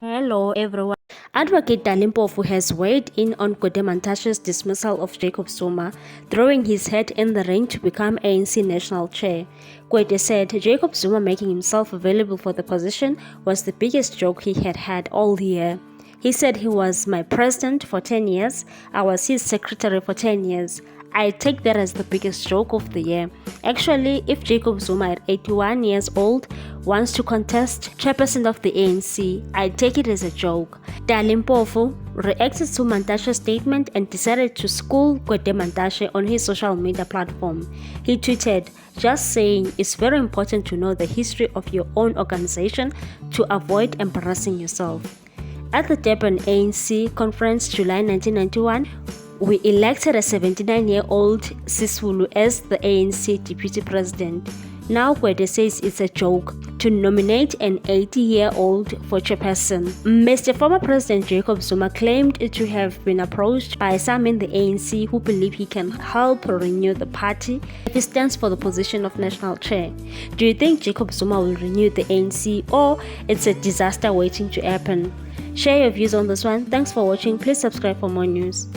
Hello everyone. Advocate Dali Mpofu has weighed in on Gwede Mantashe's dismissal of Jacob Zuma, throwing his hat in the ring to become ANC national chair. Gwede said Jacob Zuma making himself available for the position was the biggest joke he had had all year. He said he was my president for 10 years, I was his secretary for 10 years. I take that as the biggest joke of the year. Actually, if Jacob Zuma at 81 years old wants to contest chairperson of the ANC, I take it as a joke. Dali Mpofu reacted to Mantashe's statement and decided to school Gwede Mantashe on his social media platform. He tweeted, "Just saying, it's very important to know the history of your own organization to avoid embarrassing yourself." At the Durban ANC conference July 1991, we elected a 79-year-old Sisulu as the ANC deputy president. Now Gwede says it's a joke to nominate an 80-year-old for chairperson. Mr. Former President Jacob Zuma claimed to have been approached by some in the ANC who believe he can help renew the party if he stands for the position of national chair. Do you think Jacob Zuma will renew the ANC, or it's a disaster waiting to happen? Share your views on this one. Thanks for watching. Please subscribe for more news.